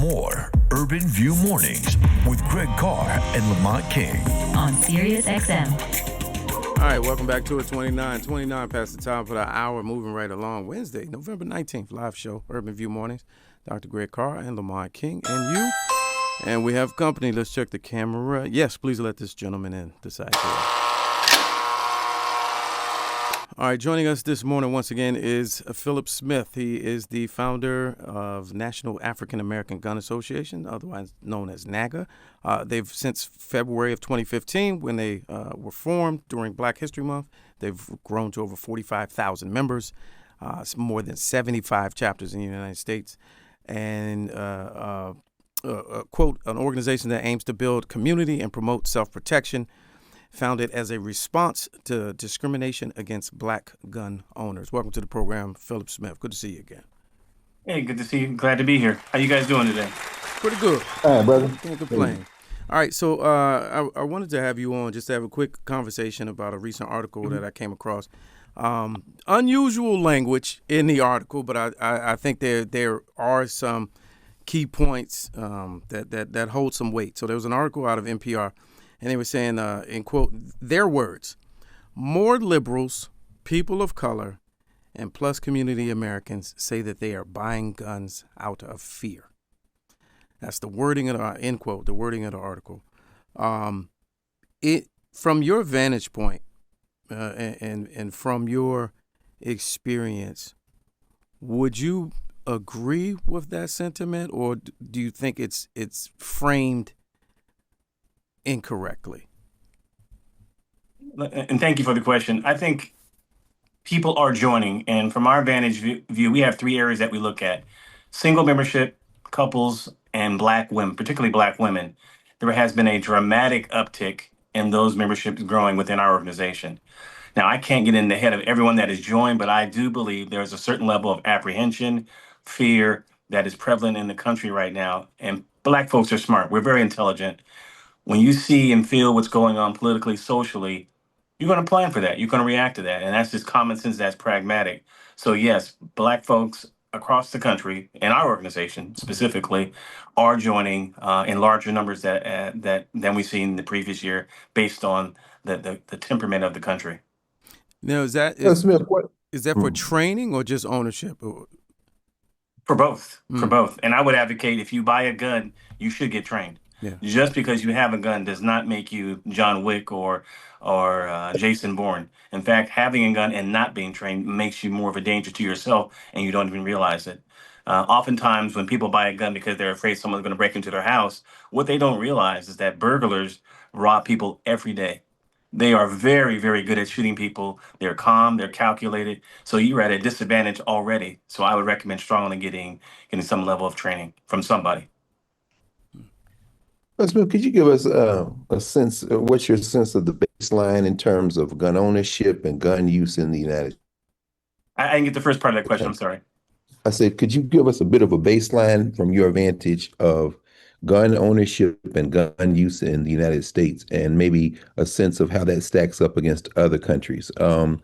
more Urban View Mornings with Greg Carr and Lamont King on SiriusXM. All right, welcome back to it. 29 past the time for the hour, moving right along. Wednesday, November 19th, live show, Urban View Mornings. Dr. Greg Carr and Lamont King and you. And we have company. Let's check the camera. Yes, please let this gentleman in this side here. All right, joining us this morning once again is Philip Smith. He is the founder of National African American Gun Association, otherwise known as NAAGA. They've, since February of 2015, when they were formed during Black History Month, they've grown to over 45,000 members, more than 75 chapters in the United States, and quote, an organization that aims to build community and promote self-protection, founded as a response to discrimination against Black gun owners. Welcome to the program, Philip Smith. Good to see you again. Hey, good to see you. Glad to be here. How you guys doing today? Pretty good. All right, brother. Can't complain. All right, so I wanted to have you on just to have a quick conversation about a recent article that I came across. Unusual language in the article, but I think there are some key points that hold some weight. So there was an article out of NPR, and they were saying, in quote, their words, more liberals, people of color, and plus community Americans say that they are buying guns out of fear. That's the wording of the end quote, the wording of the article. It from your vantage point and from your experience, would you agree with that sentiment, or do you think it's framed incorrectly? And thank you for the question. I think people are joining, and from our vantage view, we have three areas that we look at: single membership, couples, and Black women, particularly Black women. There has been a dramatic uptick in those memberships growing within our organization. Now, I can't get in the head of everyone that has joined, but I do believe there's a certain level of apprehension, fear that is prevalent in the country right now. And Black folks are smart. We're very intelligent. When you see and feel what's going on politically, socially, you're going to plan for that. You're going to react to that. And that's just common sense. That's pragmatic. So, yes, Black folks across the country, and our organization specifically, are joining in larger numbers than we've seen in the previous year based on the temperament of the country. Now, is that for training or just ownership? For both. For both. And I would advocate, if you buy a gun, you should get trained. Yeah. Just because you have a gun does not make you John Wick or Jason Bourne. In fact, having a gun and not being trained makes you more of a danger to yourself, and you don't even realize it. Oftentimes, when people buy a gun because they're afraid someone's going to break into their house, what they don't realize is that burglars rob people every day. They are very, very good at shooting people. They're calm, they're calculated. So you're at a disadvantage already. So I would recommend strongly getting some level of training from somebody. Smith, could you give us a sense, what's your sense of the baseline in terms of gun ownership and gun use in the United States? I didn't get the first part of that question. I'm sorry. I said, could you give us a bit of a baseline from your vantage of gun ownership and gun use in the United States, and maybe a sense of how that stacks up against other countries? I'm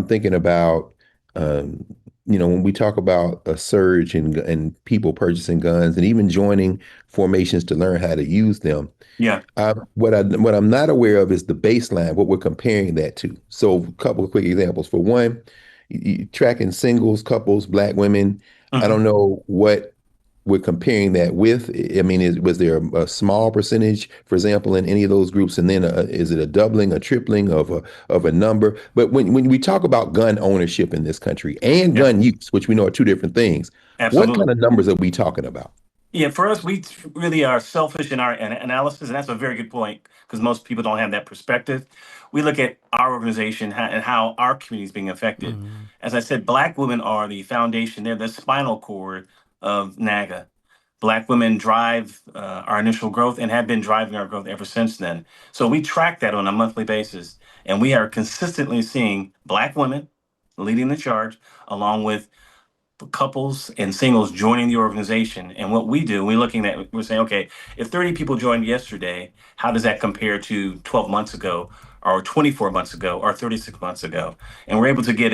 thinking about, when we talk about a surge in people purchasing guns and even joining formations to learn how to use them. Yeah. What I'm not aware of is the baseline, what we're comparing that to. So a couple of quick examples. For one, tracking singles, couples, Black women. I don't know what we're comparing that with. I mean, was there a small percentage, for example, in any of those groups? And then is it a doubling, a tripling of a number? But when we talk about gun ownership in this country and gun use, which we know are two different things, Absolutely. What kind of numbers are we talking about? Yeah, for us, we really are selfish in our analysis, and that's a very good point because most people don't have that perspective. We look at our organization and how our community is being affected. As I said, Black women are the foundation. They're the spinal cord of NAAGA. Black women drive our initial growth and have been driving our growth ever since then. So we track that on a monthly basis, and we are consistently seeing Black women leading the charge, along with couples and singles joining the organization. And what we do, we're saying, okay, if 30 people joined yesterday, how does that compare to 12 months ago, or 24 months ago, or 36 months ago? And we're able to get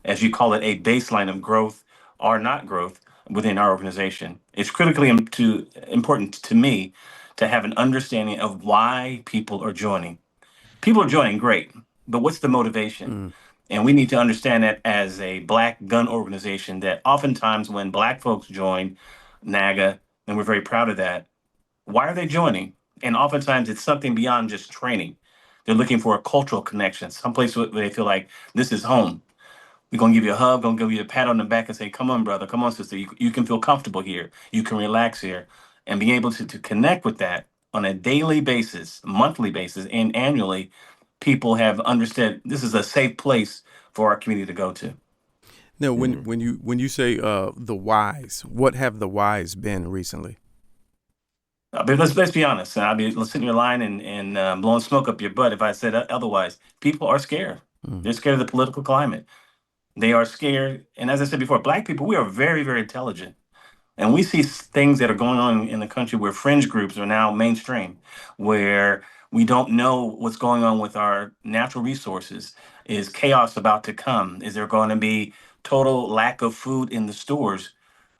as you call it, a baseline of growth or not growth within our organization. It's critically important to me to have an understanding of why people are joining. People are joining, great, but what's the motivation? And we need to understand that as a Black gun organization, that oftentimes when Black folks join NAAGA, and we're very proud of that, why are they joining? And oftentimes it's something beyond just training. They're looking for a cultural connection, someplace where they feel like this is home. We're gonna give you a hug, gonna give you a pat on the back and say, come on, brother, come on, sister. You can feel comfortable here. You can relax here. And being able to connect with that on a daily basis, monthly basis, and annually, people have understood this is a safe place for our community to go to. Now, when you say the whys, what have the whys been recently? But let's be honest. I'll be sitting in your line and blowing smoke up your butt if I said otherwise. People are scared. They're scared of the political climate. They are scared. And as I said before, Black people, we are very, very intelligent. And we see things that are going on in the country where fringe groups are now mainstream, where we don't know what's going on with our natural resources. Is chaos about to come? Is there going to be total lack of food in the stores?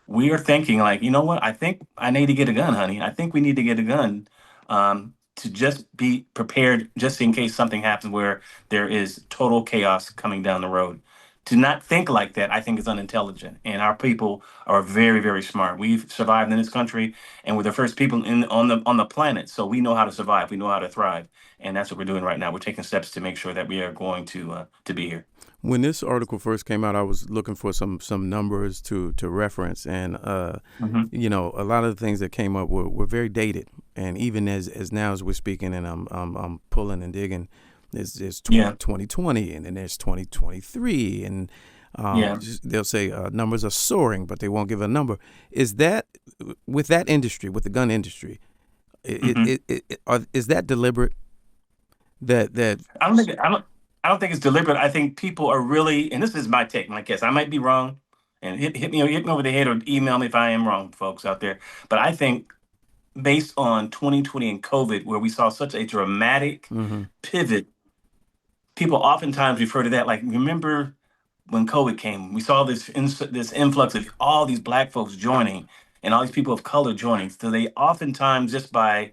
We are thinking like, you know what? I think I need to get a gun, honey. I think we need to get a gun to just be prepared just in case something happens where there is total chaos coming down the road. To not think like that, I think is unintelligent. And our people are very, very smart. We've survived in this country, and we're the first people on the planet. So we know how to survive. We know how to thrive, and that's what we're doing right now. We're taking steps to make sure that we are going to be here. When this article first came out, I was looking for some numbers to reference, and you know, a lot of the things that came up were very dated. And even as now as we're speaking, and I'm pulling and digging, there's 2020, and then there's 2023, and they'll say numbers are soaring, but they won't give a number. Is that with that industry, with the gun industry, is that deliberate? That I don't think it's deliberate. I think people are really, and this is my take, my guess. I might be wrong, and hit me over the head or email me if I am wrong, folks out there. But I think based on 2020 and COVID, where we saw such a dramatic pivot, people oftentimes refer to that like, remember when COVID came? We saw this influx of all these Black folks joining and all these people of color joining. So they oftentimes, just by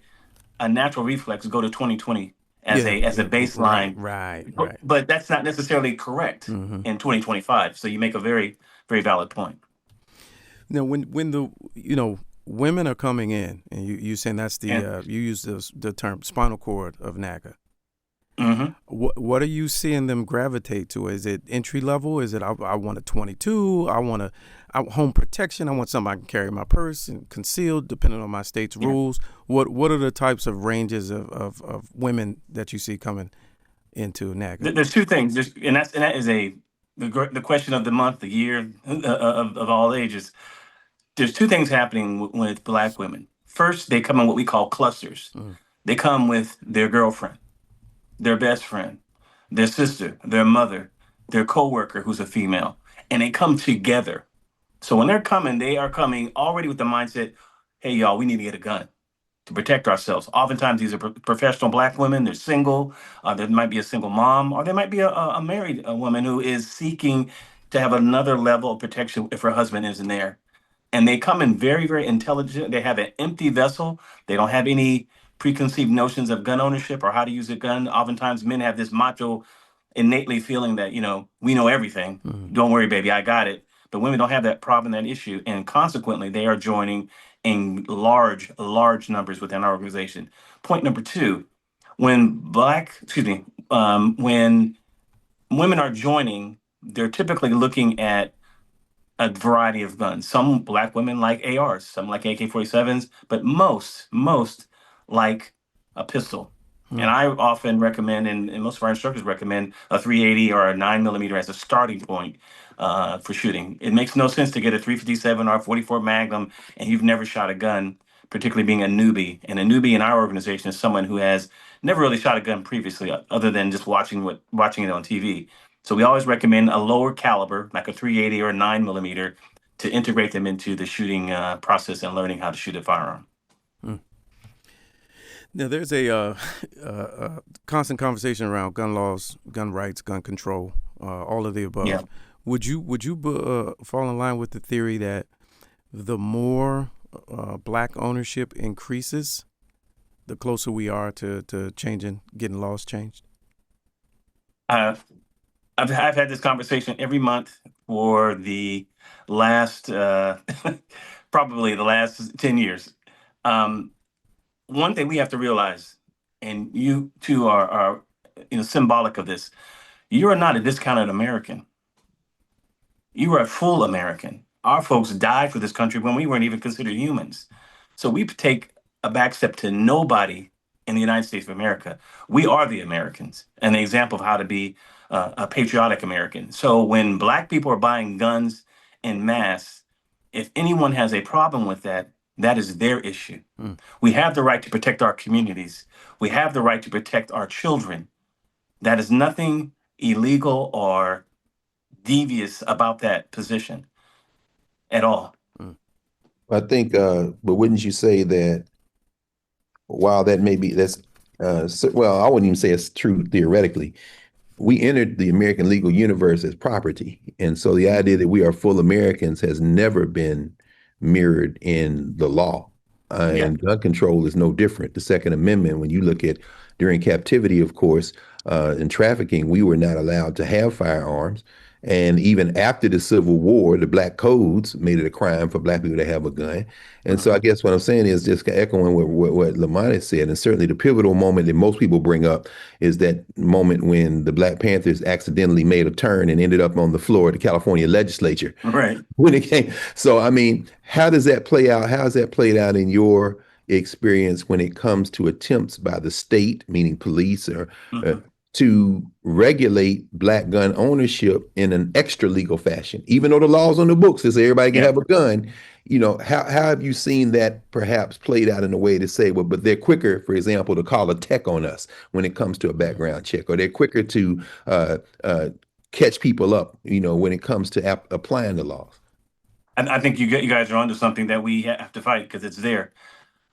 a natural reflex, go to 2020 as a baseline. Right. But that's not necessarily correct in 2025. So you make a very, very valid point. Now, when the women are coming in, and you saying that's the you use the term spinal cord of NAAGA. What are you seeing them gravitate to? Is it entry level? Is it I want a 22? I want home protection. I want something I can carry in my purse and concealed, depending on my state's rules. What are the types of ranges of women that you see coming into NAAGA? There's two things, and that is the question of the month, the year, of all ages. There's two things happening with Black women. First, they come in what we call clusters. They come with their girlfriend, their best friend, their sister, their mother, their coworker who's a female, and they come together. So when they're coming, they are coming already with the mindset, hey, y'all, we need to get a gun to protect ourselves. Oftentimes, these are professional Black women. They're single. There might be a single mom, or there might be a married woman who is seeking to have another level of protection if her husband isn't there. And they come in very, very intelligent. They have an empty vessel. They don't have any preconceived notions of gun ownership or how to use a gun. Oftentimes, men have this macho, innately feeling that, we know everything. Don't worry, baby, I got it. But women don't have that problem, that issue. And consequently, they are joining in large, large numbers within our organization. Point number two, when when women are joining, they're typically looking at a variety of guns. Some Black women like ARs, some like AK-47s, but most like a pistol. And I often recommend, and most of our instructors recommend, a 380 or a 9mm as a starting point for shooting. It makes no sense to get a 357 or a 44 Magnum and you've never shot a gun, particularly being a newbie. And a newbie in our organization is someone who has never really shot a gun previously, other than just watching it on TV. So we always recommend a lower caliber, like a 380 or a 9mm, to integrate them into the shooting process and learning how to shoot a firearm. Now, there's a constant conversation around gun laws, gun rights, gun control, all of the above. Yeah. Would you fall in line with the theory that the more black ownership increases, the closer we are to changing, getting laws changed? Uh, I've had this conversation every month for the last probably the last 10 years. Um, One thing we have to realize, and you too are symbolic of this. You are not a discounted American. You are a full American. Our folks died for this country when we weren't even considered humans. So we take a back step to nobody in the United States of America. We are the Americans, an example of how to be a patriotic American. So when black people are buying guns en masse, if anyone has a problem with that, that is their issue. We have the right to protect our communities. We have the right to protect our children. That is nothing illegal or devious about that position at all. I think, but wouldn't you say that while that may be, well, I wouldn't even say it's true theoretically. We entered the American legal universe as property. And so the idea that we are full Americans has never been mirrored in the law. Yeah. And gun control is no different. The Second Amendment, when you look at during captivity, of course, in trafficking, we were not allowed to have firearms. And even after the Civil War, the black codes made it a crime for black people to have a gun. And so I guess what I'm saying is just echoing what Lamont has said, and certainly the pivotal moment that most people bring up is that moment when the Black Panthers accidentally made a turn and ended up on the floor of the California legislature. Right. When it came. So, I mean, how does that play out? How has that played out in your experience when it comes to attempts by the state, meaning police, or to regulate black gun ownership in an extra legal fashion, even though the law's on the books that say everybody can have a gun? How have you seen that perhaps played out in a way to say, well, but they're quicker, for example, to call a tech on us when it comes to a background check, or they're quicker to catch people up, when it comes to applying the laws? I think you guys are onto something that we have to fight because it's there.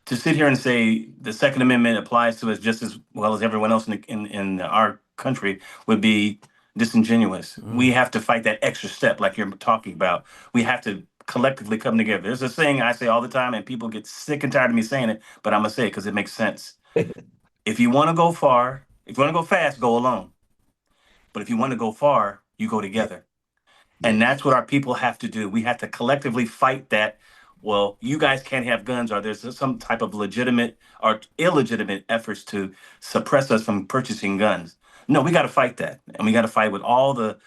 To sit here and say the Second Amendment applies to us just as well as everyone else in our country would be disingenuous. We have to fight that extra step, like you're talking about. We have to collectively come together. There's a saying I say all the time, and people get sick and tired of me saying it, but I'm gonna say it because it makes sense. If you want to go far, if you want to go fast, go alone. But if you want to go far, you go together. And that's what our people have to do. We have to collectively fight that. Well, you guys can't have guns, or there's some type of legitimate or illegitimate efforts to suppress us from purchasing guns. No, we got to fight that, and we got to fight with all the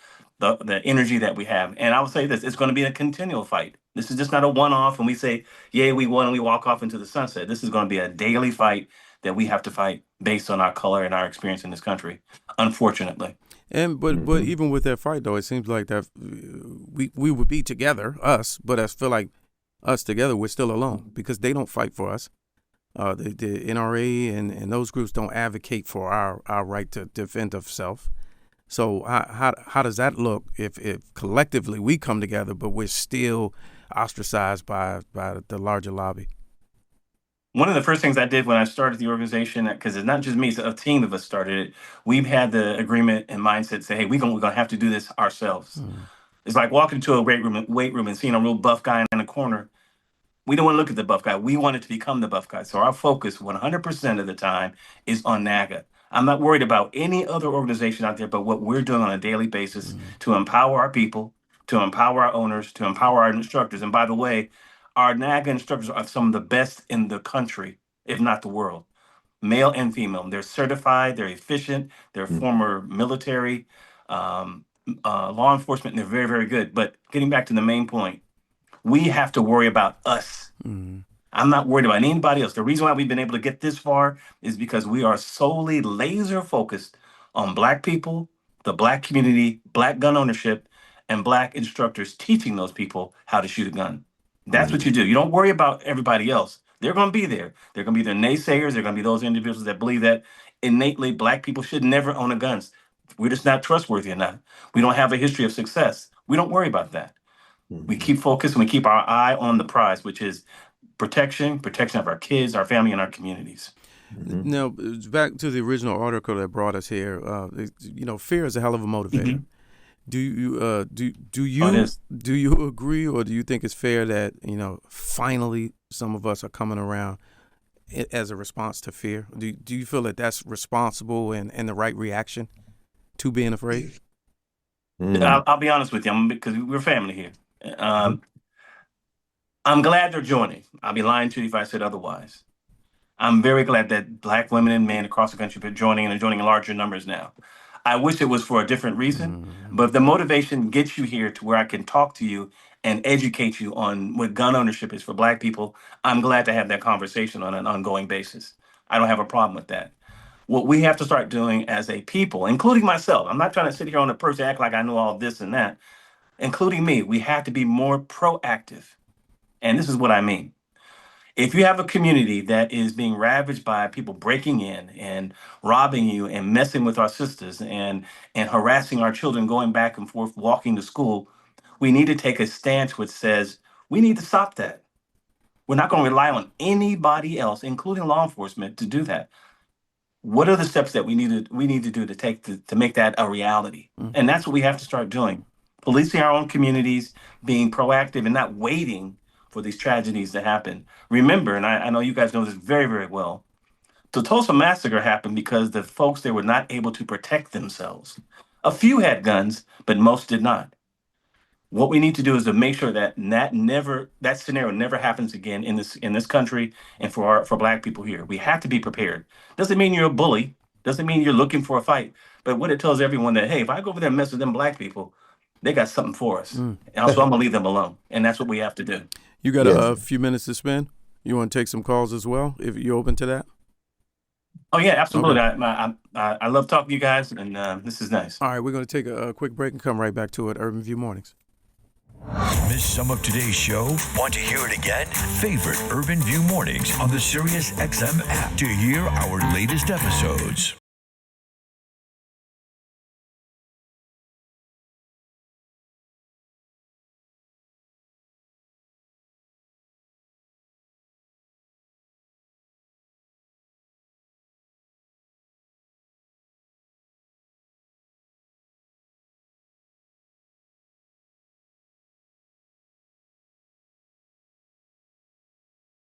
energy that we have. And I will say this: it's going to be a continual fight. This is just not a one-off, and we say, "Yay, we won," and we walk off into the sunset. This is going to be a daily fight that we have to fight based on our color and our experience in this country. Unfortunately. And but even with that fight, though, it seems like that we would be together, us, but I feel like us together, we're still alone because they don't fight for us. The NRA and those groups don't advocate for our right to defend of self. So how does that look if collectively we come together, but we're still ostracized by the larger lobby? One of the first things I did when I started the organization, because it's not just me, it's a team of us started it. We've had the agreement and mindset say, hey, we're gonna have to do this ourselves. It's like walking into a weight room and seeing a real buff guy in the corner. We don't want to look at the buff guy. We want it to become the buff guy. So our focus 100% of the time is on NAAGA. I'm not worried about any other organization out there, but what we're doing on a daily basis to empower our people, to empower our owners, to empower our instructors. And by the way, our NAAGA instructors are some of the best in the country, if not the world, male and female. They're certified, they're efficient, they're former military, law enforcement, and they're very, very good. But getting back to the main point, we have to worry about us. I'm not worried about anybody else. The reason why we've been able to get this far is because we are solely laser focused on Black people, the Black community, Black gun ownership, and Black instructors teaching those people how to shoot a gun. That's what you do. You don't worry about everybody else. They're going to be there. They're going to be the naysayers. They're going to be those individuals that believe that innately Black people should never own a gun. We're just not trustworthy enough. We don't have a history of success. We don't worry about that. We keep focused and we keep our eye on the prize, which is protection of our kids, our family, and our communities. Now, back to the original article that brought us here. Fear is a hell of a motivator. Do you agree, or do you think it's fair that finally some of us are coming around as a response to fear? Do you feel that that's responsible and the right reaction to being afraid? I'll be honest with you, because we're family here. I'm glad they're joining. I'll be lying to you if I said otherwise. I'm very glad that Black women and men across the country are joining, and are joining in larger numbers now. I wish it was for a different reason, but if the motivation gets you here to where I can talk to you and educate you on what gun ownership is for Black people, I'm glad to have that conversation on an ongoing basis. I don't have a problem with that. What we have to start doing as a people, including myself, I'm not trying to sit here on a person act like I know all this and that, including me, we have to be more proactive. And this is what I mean. If you have a community that is being ravaged by people breaking in and robbing you and messing with our sisters and harassing our children going back and forth walking to school, we need to take a stance which says we need to stop that. We're not going to rely on anybody else, including law enforcement, to do that. What are the steps that we need to do to make that a reality? And that's what we have to start doing. Policing our own communities, being proactive and not waiting for these tragedies to happen. Remember, and I know you guys know this very, very well, the Tulsa Massacre happened because the folks there were not able to protect themselves. A few had guns, but most did not. What we need to do is to make sure that that scenario never happens again in this country and for Black people here. We have to be prepared. Doesn't mean you're a bully. Doesn't mean you're looking for a fight. But what it tells everyone that, hey, if I go over there and mess with them Black people, they got something for us. And also I'm gonna leave them alone. And that's what we have to do. You got a few minutes to spend? You want to take some calls as well, if you're open to that? Oh, yeah, absolutely. Okay. I love talking to you guys, and this is nice. All right, we're going to take a quick break and come right back to it. Urban View Mornings. Miss some of today's show? Want to hear it again? Favorite Urban View Mornings on the SiriusXM app to hear our latest episodes.